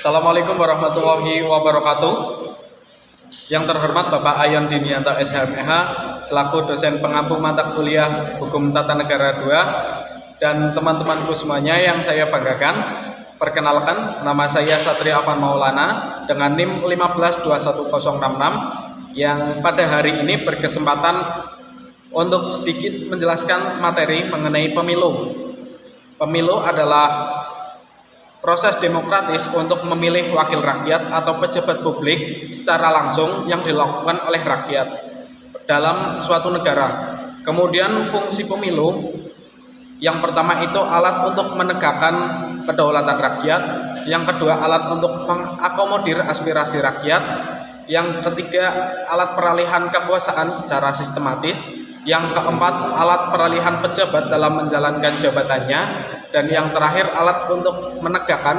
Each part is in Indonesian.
Assalamualaikum warahmatullahi wabarakatuh. Yang terhormat Bapak Ayon Dinianto SHMEH selaku dosen pengampu mata kuliah Hukum Tata Negara 2 dan teman-temanku semuanya yang saya banggakan. Perkenalkan, nama saya Satria Afan Maulana dengan NIM 1521066 yang pada hari ini berkesempatan untuk sedikit menjelaskan materi mengenai pemilu. Pemilu adalah proses demokratis untuk memilih wakil rakyat atau pejabat publik secara langsung yang dilakukan oleh rakyat dalam suatu negara. Kemudian fungsi pemilu yang pertama itu alat untuk menegakkan kedaulatan rakyat, yang kedua alat untuk mengakomodir aspirasi rakyat, yang ketiga alat peralihan kekuasaan secara sistematis, yang keempat alat peralihan pejabat dalam menjalankan jabatannya, dan yang terakhir alat untuk menegakkan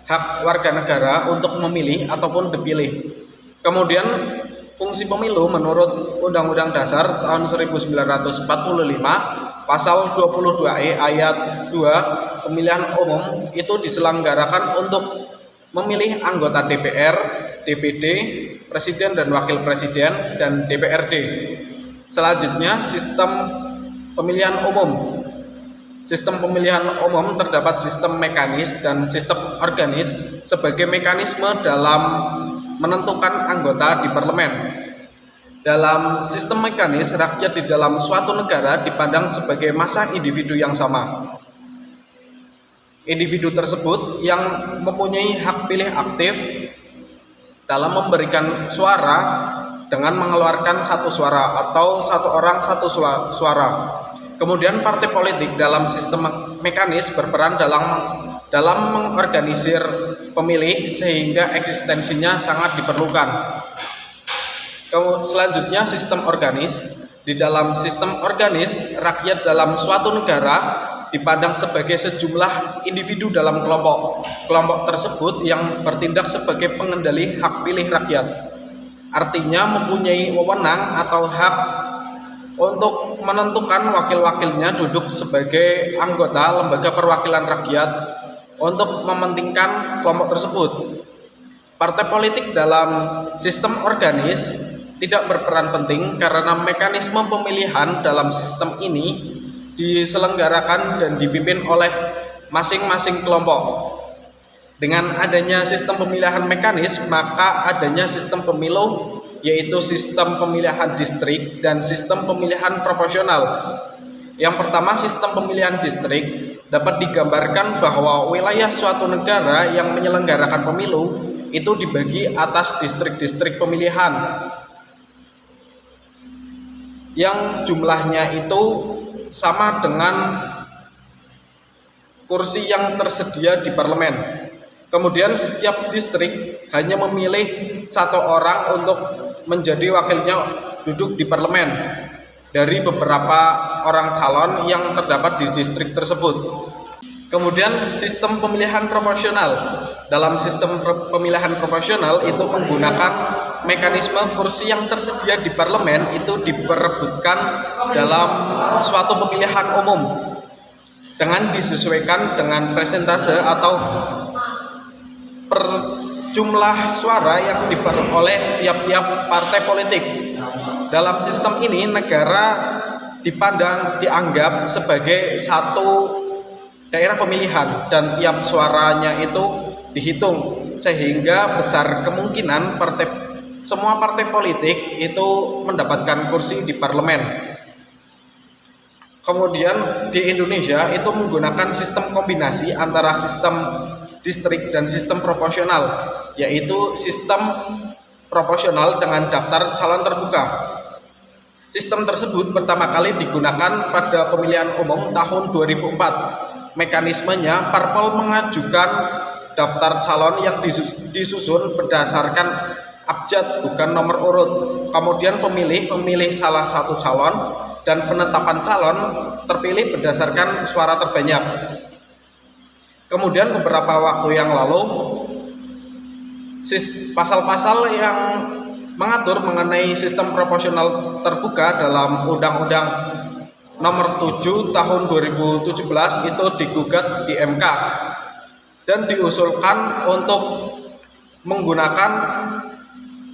hak warga negara untuk memilih ataupun dipilih. Kemudian fungsi pemilu menurut Undang-Undang Dasar tahun 1945 pasal 22E ayat 2 pemilihan umum itu diselenggarakan untuk memilih anggota DPR, DPD, Presiden dan Wakil Presiden, dan DPRD. Selanjutnya sistem pemilihan umum. Sistem pemilihan umum terdapat sistem mekanis dan sistem organis sebagai mekanisme dalam menentukan anggota di parlemen. Dalam sistem mekanis, rakyat di dalam suatu negara dipandang sebagai massa individu yang sama. Individu tersebut yang mempunyai hak pilih aktif dalam memberikan suara dengan mengeluarkan satu suara atau satu orang satu suara. Kemudian partai politik dalam sistem mekanis berperan dalam mengorganisir pemilih sehingga eksistensinya sangat diperlukan. Selanjutnya sistem organis. Di dalam sistem organis, rakyat dalam suatu negara dipandang sebagai sejumlah individu dalam kelompok. Kelompok tersebut yang bertindak sebagai pengendali hak pilih rakyat. Artinya mempunyai wewenang atau hak untuk menentukan wakil-wakilnya duduk sebagai anggota lembaga perwakilan rakyat untuk mementingkan kelompok tersebut. Partai politik dalam sistem organis tidak berperan penting karena mekanisme pemilihan dalam sistem ini diselenggarakan dan dipimpin oleh masing-masing kelompok. Dengan adanya sistem pemilihan mekanis, maka adanya sistem pemilu, yaitu sistem pemilihan distrik dan sistem pemilihan proporsional. Yang pertama, sistem pemilihan distrik dapat digambarkan bahwa wilayah suatu negara yang menyelenggarakan pemilu itu dibagi atas distrik-distrik pemilihan yang jumlahnya itu sama dengan kursi yang tersedia di parlemen. Kemudian setiap distrik hanya memilih satu orang untuk menjadi wakilnya duduk di parlemen dari beberapa orang calon yang terdapat di distrik tersebut. Kemudian sistem pemilihan proporsional. Dalam sistem pemilihan proporsional itu menggunakan mekanisme kursi yang tersedia di parlemen itu diperebutkan dalam suatu pemilihan umum dengan disesuaikan dengan persentase atau per jumlah suara yang diperoleh tiap-tiap partai politik. Dalam sistem ini negara dianggap sebagai satu daerah pemilihan dan tiap suaranya itu dihitung sehingga besar kemungkinan semua partai politik itu mendapatkan kursi di parlemen. Kemudian di Indonesia itu menggunakan sistem kombinasi antara sistem distrik dan sistem proporsional, yaitu sistem proporsional dengan daftar calon terbuka. Sistem tersebut pertama kali digunakan pada pemilihan umum tahun 2004. Mekanismenya, parpol mengajukan daftar calon yang disusun berdasarkan abjad bukan nomor urut. Kemudian pemilih memilih salah satu calon dan penetapan calon terpilih berdasarkan suara terbanyak. Kemudian beberapa waktu yang lalu pasal-pasal yang mengatur mengenai sistem proporsional terbuka dalam Undang-Undang Nomor 7 Tahun 2017 itu digugat di MK dan diusulkan untuk menggunakan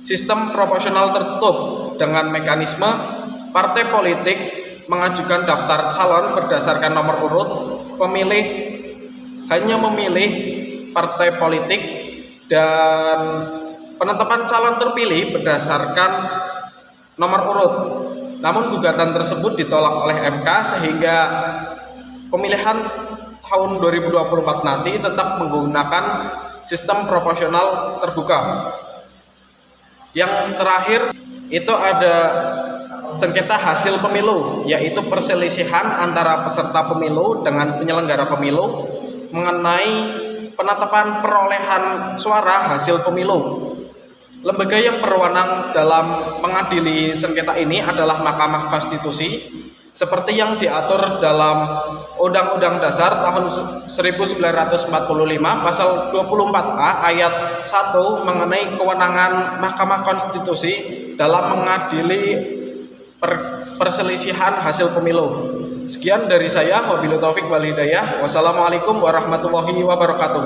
sistem proporsional tertutup dengan mekanisme partai politik mengajukan daftar calon berdasarkan nomor urut, pemilih hanya memilih partai politik, dan penetapan calon terpilih berdasarkan nomor urut. Namun gugatan tersebut ditolak oleh MK sehingga pemilihan tahun 2024 nanti tetap menggunakan sistem proporsional terbuka. Yang terakhir itu ada sengketa hasil pemilu, yaitu perselisihan antara peserta pemilu dengan penyelenggara pemilu mengenai penetapan perolehan suara hasil pemilu. Lembaga yang berwenang dalam mengadili sengketa ini adalah Mahkamah Konstitusi, seperti yang diatur dalam Undang-Undang Dasar tahun 1945 pasal 24A ayat 1 mengenai kewenangan Mahkamah Konstitusi dalam mengadili perselisihan hasil pemilu. Sekian dari saya, wabillahi taufik wal hidayah. Wassalamualaikum warahmatullahi wabarakatuh.